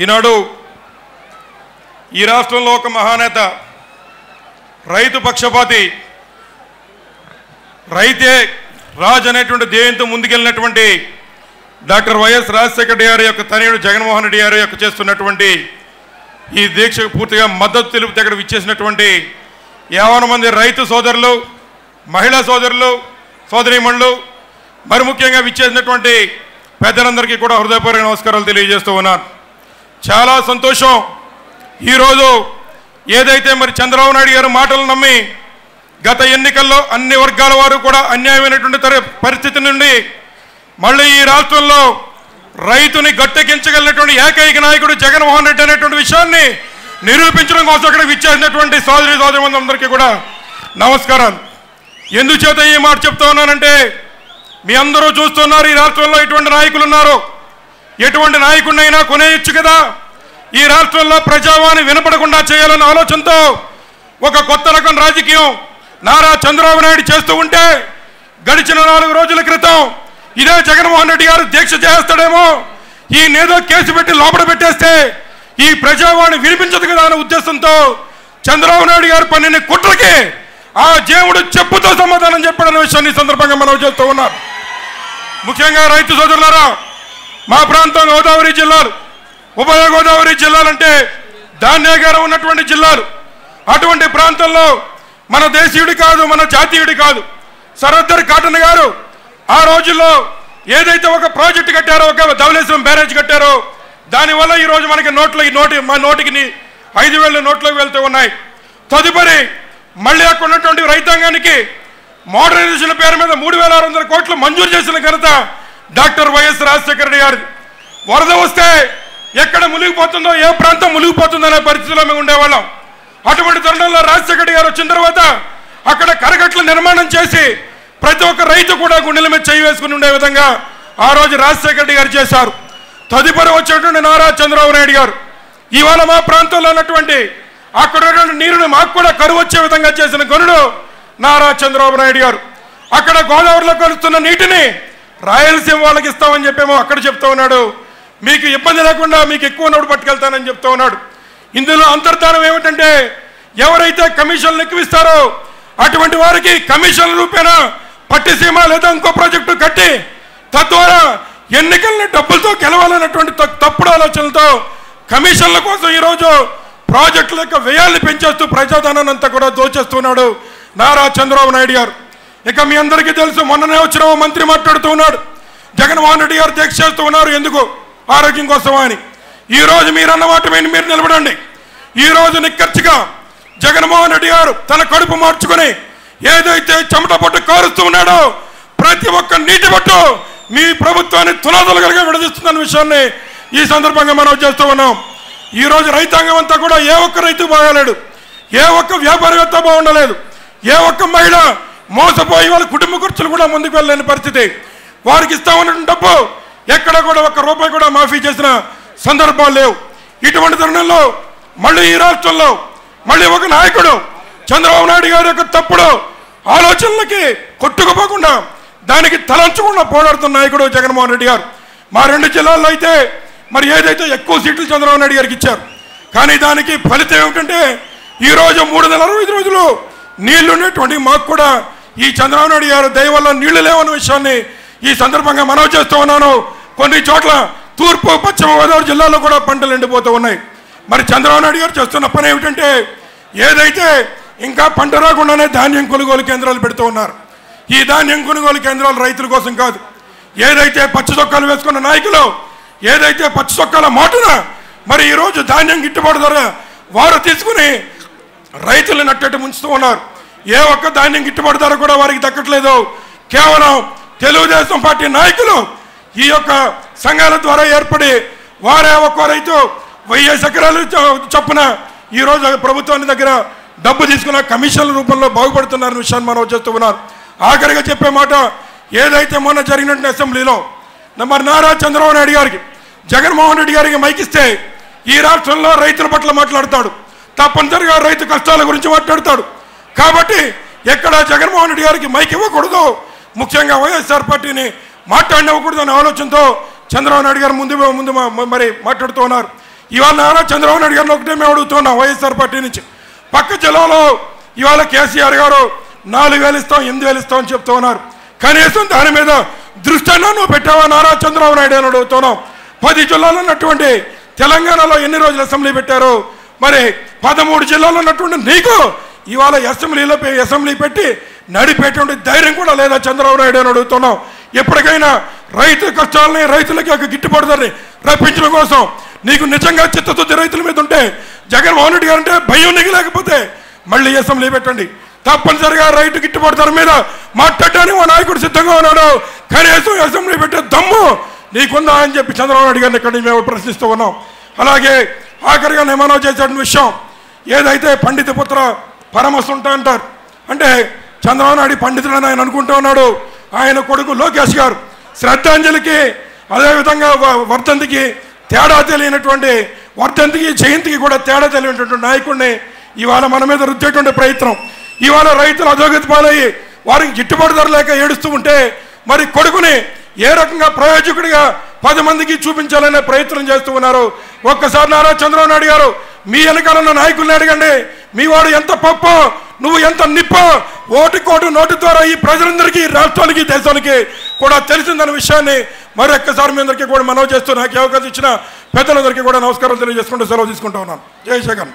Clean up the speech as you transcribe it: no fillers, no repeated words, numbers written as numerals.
ఈనాడు ఈ రాష్ట్రంలో ఒక మహానేత, రైతు పక్షపాతి, రైతే రాజ్ అనేటువంటి ధ్యేయంతో ముందుకెళ్ళినటువంటి డాక్టర్ వైఎస్ రాజశేఖర రెడ్డి గారి యొక్క తనయుడు జగన్మోహన్ రెడ్డి గారి యొక్క చేస్తున్నటువంటి ఈ దీక్షకు పూర్తిగా మద్దతు తెలుపుతూ ఇక్కడ విచ్చేసినటువంటి 50 మంది రైతు సోదరులు, మహిళా సోదరులు, సోదరీమణులు, మరి ముఖ్యంగా విచ్చేసినటువంటి పెద్దలందరికీ కూడా హృదయపూర్వక నమస్కారాలు తెలియజేస్తూ ఉన్నాను. చాలా సంతోషం. ఈరోజు ఏదైతే మరి చంద్రబాబు నాయుడు గారి మాటలు నమ్మి గత ఎన్నికల్లో అన్ని వర్గాల వారు కూడా అన్యాయమైనటువంటి పరిస్థితి నుండి మళ్ళీ ఈ రాష్ట్రంలో రైతుని గట్టెక్కించగలిగినటువంటి ఏకైక నాయకుడు జగన్మోహన్ రెడ్డి అనేటువంటి విషయాన్ని నిరూపించడం కోసం అక్కడ విచ్చేసినటువంటి సోదరులందరికీ కూడా నమస్కారాలు. ఎందుచేత ఈ మాట చెప్తా ఉన్నానంటే, మీ అందరూ చూస్తున్నారు ఈ రాష్ట్రంలో ఎటువంటి నాయకులు ఉన్నారు. ఎటువంటి నాయకుడినైనా కొనేయచ్చు కదా. ఈ రాష్ట్రంలో ప్రజావాణి వినపడకుండా చేయాలన్న ఆలోచనతో ఒక కొత్త రకం రాజకీయం నారా చంద్రబాబు నాయుడు చేస్తూ ఉంటే, గడిచిన 4 రోజుల క్రితం ఇదే జగన్మోహన్ రెడ్డి గారు దీక్ష చేస్తాడేమో, ఈ నేదో కేసు పెట్టి లోపల పెట్టేస్తే ఈ ప్రజావాణి వినిపించదు కదా అనే ఉద్దేశంతో చంద్రబాబు నాయుడు గారు పన్నిన కుట్రకి ఆ దేవుడు చెప్పుతో సమాధానం చెప్పాడనే విషయాన్ని సందర్భంగా మనం చేస్తూ ఉన్నాం. ముఖ్యంగా రైతు సోదరులారా, మా ప్రాంతం గోదావరి జిల్లాలు, ఉభయ గోదావరి జిల్లాలంటే ధాన్యాగారం ఉన్నటువంటి జిల్లాలు. అటువంటి ప్రాంతంలో మన దేశీయుడి కాదు, మన జాతీయుడి కాదు, సరద్దర్ కాటన్ గారు ఆ రోజుల్లో ఏదైతే ఒక ప్రాజెక్టు కట్టారో, ఒక ధవళేశ్వరం బ్యారేజ్ కట్టారో, దానివల్ల ఈరోజు మనకి మా నోటికి 5,000 నోట్లోకి వెళ్తూ ఉన్నాయి. తదుపరి మళ్ళీ అక్కడ ఉన్నటువంటి రైతాంగానికి మోడర్నైజేషన్ పేరు మీద 3,600 కోట్లు మంజూరు చేసిన ఘనత డాక్టర్ వైఎస్ రాజశేఖర రెడ్డి గారిది. వరద వస్తే ఎక్కడ మునిగిపోతుందో, ఏ ప్రాంతం మునిగిపోతుందో అనే పరిస్థితిలో మేము ఉండేవాళ్ళం. అటువంటి తరుణంలో రాజశేఖర రెడ్డి గారు వచ్చిన తర్వాత అక్కడ కరకట్ల నిర్మాణం చేసి ప్రతి ఒక్క రైతు కూడా గుండెల మీద చేయి వేసుకుని ఉండే విధంగా ఆ రోజు రాజశేఖర రెడ్డి గారు చేశారు. తదుపరి వచ్చేటువంటి నారా చంద్రబాబు నాయుడు గారు ఇవాళ మా ప్రాంతంలో ఉన్నటువంటి అక్కడ ఉన్నటువంటి నీరుని మాకు కూడా కరువు వచ్చే విధంగా చేసిన గనుడు నారా చంద్రబాబు నాయుడు గారు. అక్కడ గోదావరిలో కలుస్తున్న నీటిని రాయలసీమ వాళ్ళకి ఇస్తామని చెప్పేమో అక్కడ చెప్తా ఉన్నాడు. మీకు ఇబ్బంది లేకుండా మీకు ఎక్కువ నోటు పట్టుకెళ్తానని చెప్తా ఉన్నాడు. ఇందులో అంతర్ధానం ఏమిటంటే, ఎవరైతే కమిషన్లు ఎక్కువిస్తారో అటువంటి వారికి కమిషన్ల రూపేణా పట్టిసీమ లేదా ఇంకో ప్రాజెక్టు కట్టి తద్వారా ఎన్నికల్ని డబ్బులతో గెలవాలన్నటువంటి తప్పుడు ఆలోచనలతో కమిషన్ల కోసం ఈరోజు ప్రాజెక్టుల యొక్క వ్యయాల్ని పెంచేస్తూ ప్రజాధనాన్ని అంతా కూడా దోచేస్తున్నాడు నారా చంద్రబాబు నాయుడు గారు. ఇక మీ అందరికీ తెలుసు, మొన్ననే వచ్చిన మంత్రి మాట్లాడుతూ ఉన్నాడు, జగన్మోహన్ రెడ్డి గారు దీక్ష చేస్తూ ఉన్నారు ఎందుకు, ఆరోగ్యం కోసమా అని. ఈరోజు మీరు అన్నమాట మీరు నిలబడండి. ఈరోజు నిక్కర్చిగా జగన్మోహన్ రెడ్డి గారు తన కడుపు మార్చుకుని ఏదైతే చెమట పట్టు కారుస్తూ ఉన్నాడో ప్రతి ఒక్క నీటి పట్టు మీ ప్రభుత్వాన్ని తులాదులుగా విడదీస్తున్న విషయాన్ని ఈ సందర్భంగా మనం చేస్తూ ఉన్నాం. ఈరోజు రైతాంగం అంతా కూడా ఏ ఒక్క రైతు బాగాలేడు, ఏ ఒక్క వ్యాపారవేత్త బాగుండలేదు, ఏ ఒక్క మహిళ మోసపోయి వాళ్ళ కుటుంబ ఖర్చులు కూడా ముందుకు వెళ్ళలేని పరిస్థితి. వారికి ఇస్తామన్న డబ్బు ఎక్కడ కూడా ₹1 కూడా మాఫీ చేసిన సందర్భాలు లేవు. ఇటువంటి తరుణంలో మళ్ళీ ఈ రాష్ట్రంలో మళ్ళీ ఒక నాయకుడు చంద్రబాబు నాయుడు గారి యొక్క తప్పుడు ఆలోచనలకి కొట్టుకుపోకుండా దానికి తలంచకుండా పోరాడుతున్న నాయకుడు జగన్మోహన్ రెడ్డి గారు. మా 2 జిల్లాల్లో అయితే మరి ఏదైతే ఎక్కువ సీట్లు చంద్రబాబు నాయుడు గారికి ఇచ్చారు, కానీ దానికి ఫలితం ఏమిటంటే ఈరోజు 365 రోజులు నీళ్లు ఉండేటువంటి మాకు కూడా ఈ చంద్రబాబు నాయుడు గారు దయ వల్ల నీళ్లు లేవన్న విషయాన్ని ఈ సందర్భంగా మనవి చేస్తూ ఉన్నాను. కొన్ని చోట్ల తూర్పు పశ్చిమ గోదావరి జిల్లాలో కూడా పంటలు ఎండిపోతూ ఉన్నాయి. మరి చంద్రబాబు నాయుడు గారు చేస్తున్న పని ఏమిటంటే, ఏదైతే ఇంకా పంట రాకుండానే ధాన్యం కొనుగోలు కేంద్రాలు పెడుతూ ఉన్నారు. ఈ ధాన్యం కొనుగోలు కేంద్రాలు రైతుల కోసం కాదు, ఏదైతే పచ్చి చొక్కాలు వేసుకున్న నాయకులు ఏదైతే పచ్చి చొక్కాల మాటున మరి ఈరోజు ధాన్యం గిట్టుబాటు ధర వారు తీసుకుని రైతులు నట్టేట్టు ముంచుతూ ఉన్నారు. ఏ ఒక్క ధాన్యం గిట్టుబాటు ధర కూడా వారికి దక్కట్లేదు. కేవలం తెలుగుదేశం పార్టీ నాయకులు ఈ యొక్క సంఘాల ద్వారా ఏర్పడి వారే ఒక్కో రైతు 1000 ఎకరాలు చొప్పున ఈరోజు ప్రభుత్వాన్ని దగ్గర డబ్బు తీసుకున్న కమిషన్ల రూపంలో బాగుపడుతున్న విషయాన్ని మనం చేస్తూ ఉన్నారు. ఆఖరిగా చెప్పే మాట, ఏదైతే మొన్న జరిగినట్టు అసెంబ్లీలో మరి నారా చంద్రబాబు నాయుడు గారికి జగన్మోహన్ రెడ్డి గారికి మైకిస్తే ఈ రాష్ట్రంలో రైతుల పట్ల మాట్లాడతాడు, తప్పనిసరిగా రైతు కష్టాల గురించి మాట్లాడతాడు. కాబట్టి ఎక్కడ జగన్మోహన్ రెడ్డి గారికి మైక్ ఇవ్వకూడదు, ముఖ్యంగా వైఎస్ఆర్ పార్టీని మాట్లాడనివ్వకూడదు అనే ఆలోచనతో చంద్రబాబు నాయుడు గారు ముందు మరి మాట్లాడుతూ ఉన్నారు. ఇవాళ నారా చంద్రబాబు నాయుడు గారిని ఒకటే మేము అడుగుతున్నాం వైఎస్ఆర్ పార్టీ నుంచి, పక్క జిల్లాలో ఇవాళ కేసీఆర్ గారు 4,000 ఇస్తాం 8,000 ఇస్తాం అని చెప్తూ ఉన్నారు. కనీసం దాని మీద దృష్టి అన్నా నువ్వు పెట్టావా నారా చంద్రబాబు నాయుడు అని అడుగుతున్నాం. 10 జిల్లాలో ఉన్నటువంటి తెలంగాణలో ఎన్ని రోజులు అసెంబ్లీ పెట్టారు, మరి 13 జిల్లాలో ఉన్నటువంటి నీకు ఇవాళ అసెంబ్లీ పెట్టి నడిపేటువంటి ధైర్యం కూడా లేదా చంద్రబాబు నాయుడు అని అడుగుతున్నాం. ఎప్పటికైనా రైతు కష్టాలని, రైతులకి ఒక గిట్టుబాటు ధరని రప్పించడం కోసం నీకు నిజంగా చిత్తశుద్ధి రైతుల మీద ఉంటే జగన్మోహన్ రెడ్డి గారు అంటే భయం నీకు లేకపోతే మళ్ళీ అసెంబ్లీ పెట్టండి. తప్పనిసరిగా రైతు గిట్టుబాటు ధర మీద మాట్లాడడానికి మా నాయకుడు సిద్ధంగా ఉన్నాడు. కనీసం అసెంబ్లీ పెట్టే దమ్ము నీకుందా అని చెప్పి చంద్రబాబు నాయుడు గారిని ఇక్కడ మేము ప్రశ్నిస్తూ ఉన్నాం. అలాగే ఆఖరిగా నేను మనవి చేసేటువంటి విషయం ఏదైతే పండిత పుత్ర పరమస్తుంటా అంటారు, అంటే చంద్రబాబు నాయుడు పండితుడని ఆయన అనుకుంటూ ఉన్నాడు. ఆయన కొడుకు లోకేష్ గారు శ్రద్ధాంజలికి అదేవిధంగా వర్ధంతికి తేడా తెలియనటువంటి, వర్ధంతికి జయంతికి కూడా తేడా తెలియనటువంటి నాయకుడిని ఇవాళ మన మీద రుద్దేటువంటి ప్రయత్నం, ఇవాళ రైతులు అధోగతి పాలయ్యి వారికి గిట్టుబాటు ధర లేక ఏడుస్తూ ఉంటే మరి కొడుకుని ఏ రకంగా ప్రయోజకుడిగా 10 మందికి చూపించాలనే ప్రయత్నం చేస్తూ ఉన్నారు. ఒక్కసారి నారా చంద్రబాబు నాయుడు గారు మీ వెనకాలన్న నాయకుల్ని అడగండి, మీ వాడు ఎంత పప్పో నువ్వు ఎంత నిప్పో ఓటు నోటు ద్వారా ఈ ప్రజలందరికీ, రాష్ట్రానికి, దేశానికి కూడా తెలిసిందన్న విషయాన్ని మరొక్కసారి మీ అందరికీ కూడా మనవి చేస్తూ నాకు అవకాశం ఇచ్చిన పెద్దలందరికీ కూడా నమస్కారం తెలియజేసుకుంటూ సెలవు తీసుకుంటూ ఉన్నాను. జై జగన్.